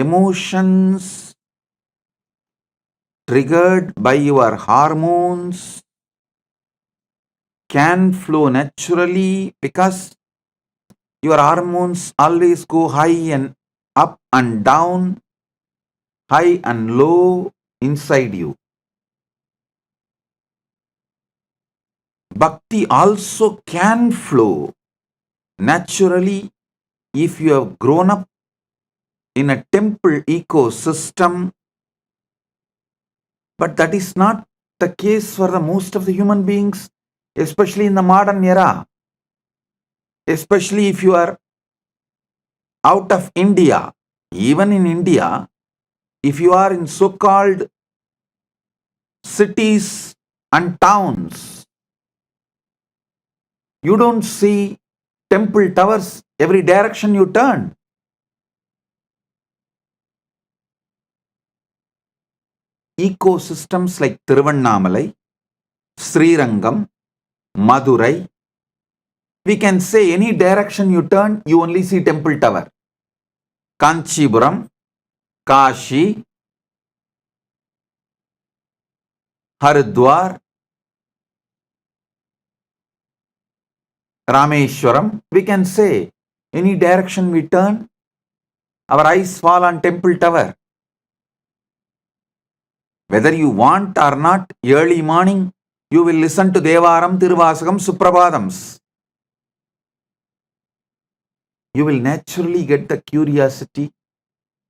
emotions triggered by your hormones can flow naturally because your hormones always go high and up and down, high and low inside you. Bhakti also can flow naturally if you have grown up in a temple ecosystem, but that is not the case for the most of the human beings, especially in the modern era. Especially if you are out of India, even in India, if you are in so-called cities and towns, you don't see temple towers every direction you turn. Ecosystems like Tiruvannamalai, Srirangam, Madurai, we can say any direction you turn, you only see temple tower. Kanchipuram, Kashi, Haridwar, Rameshwaram, we can say any direction we turn, our eyes fall on temple tower. Whether you want or not, early morning, you will listen to Devaram, Tiruvasakam, Suprabhadams. You will naturally get the curiosity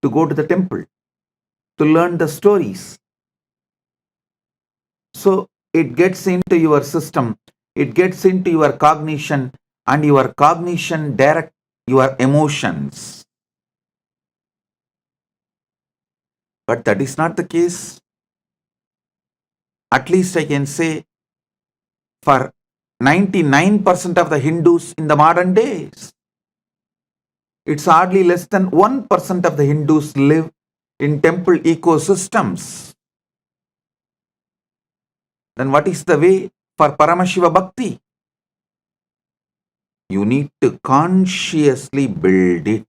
to go to the temple, to learn the stories. So it gets into your system, it gets into your cognition, and your cognition direct your emotions. But that is not the case. At least I can say for 99% of the Hindus in the modern days. It's hardly less than 1% of the Hindus live in temple ecosystems. Then what is the way for Paramashiva Bhakti? You need to consciously build it.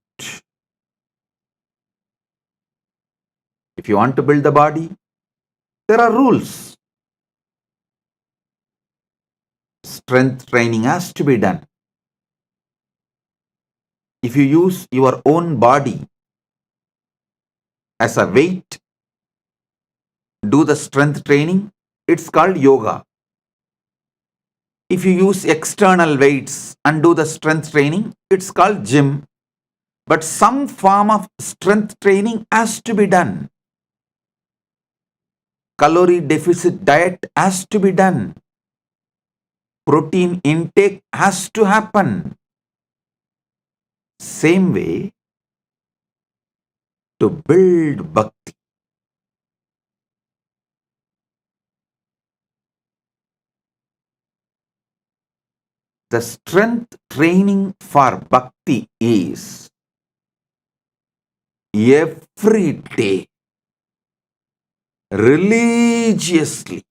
If you want to build the body, there are rules. Strength training has to be done. If you use your own body as a weight, do the strength training, it's called yoga. If you use external weights and do the strength training, it's called gym. But some form of strength training has to be done. Calorie deficit diet has to be done. Protein intake has to happen. Same way, to build bhakti, the strength training for bhakti is every day, religiously,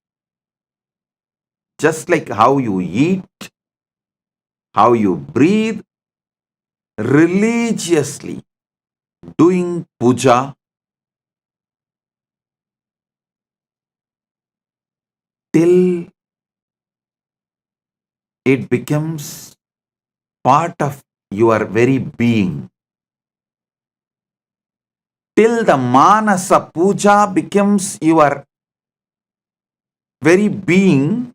just like how you eat, how you breathe, religiously doing puja till it becomes part of your very being. Till the manasa puja becomes your very being,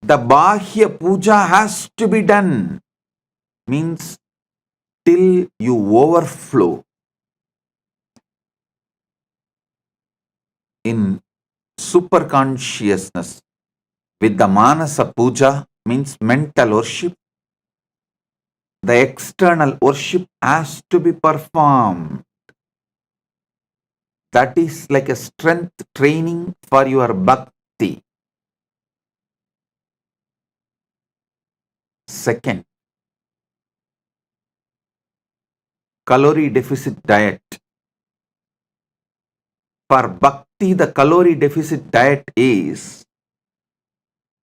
the bahya puja has to be done. Means till you overflow in super consciousness with the manasa puja, means mental worship. The external worship has to be performed. That is like a strength training for your bhakti. Second, calorie deficit diet. For bhakti, the calorie deficit diet is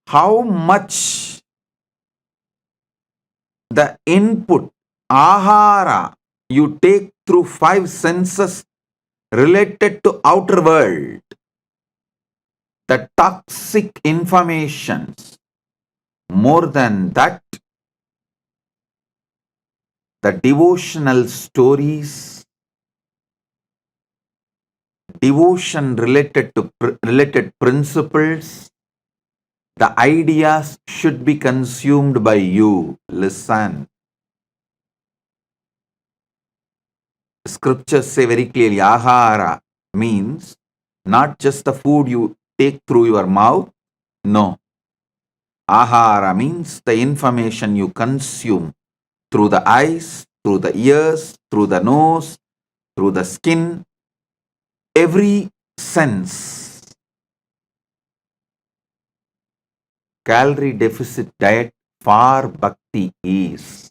how much the input, ahara, you take through 5 senses related to outer world, the toxic informations. More than that, the devotional stories, devotion related to related principles, the ideas should be consumed by you. Listen. Scriptures say very clearly, ahara means not just the food you take through your mouth. No. Ahara means the information you consume through the eyes, through the ears, through the nose, through the skin, every sense. Calorie deficit diet for bhakti is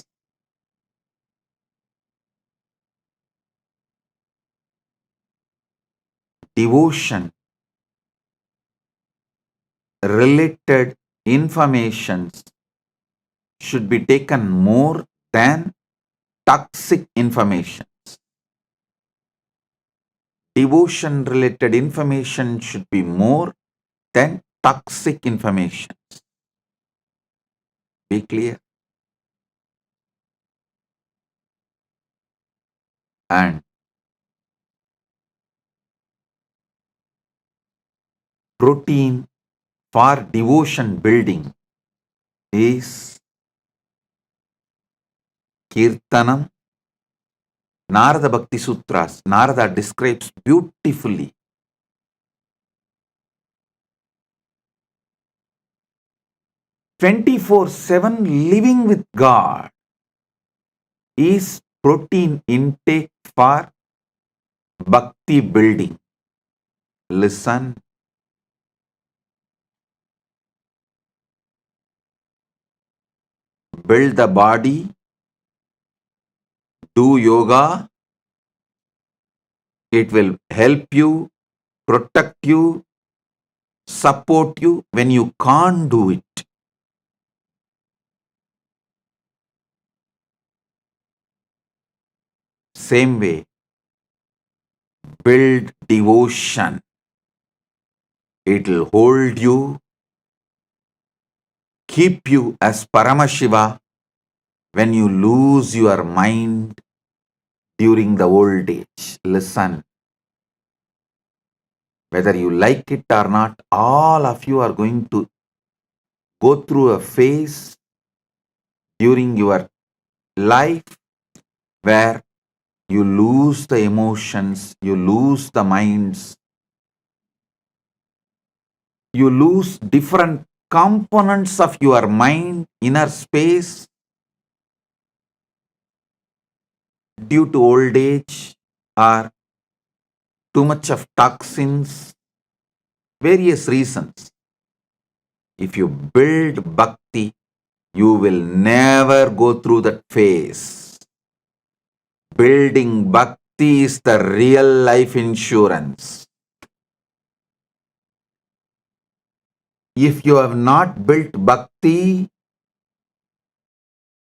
devotion related informations should be taken more than toxic information. Devotion related information should be more than toxic information. Be clear. And protein for devotion building is Kirtanam. Narada Bhakti Sutras, Narada describes beautifully 24/7 living with God is protein intake for bhakti building. Listen. Build the body, do yoga, it will help you, protect you, support you when you can't do it. Same way, build devotion. It will hold you, keep you as Paramashiva when you lose your mind during the old age. Listen. Whether you like it or not, all of you are going to go through a phase during your life where you lose the emotions, you lose the minds, you lose different components of your mind, inner space due to old age or too much of toxins, various reasons. If you build bhakti, you will never go through that phase. Building bhakti is the real life insurance. If you have not built bhakti,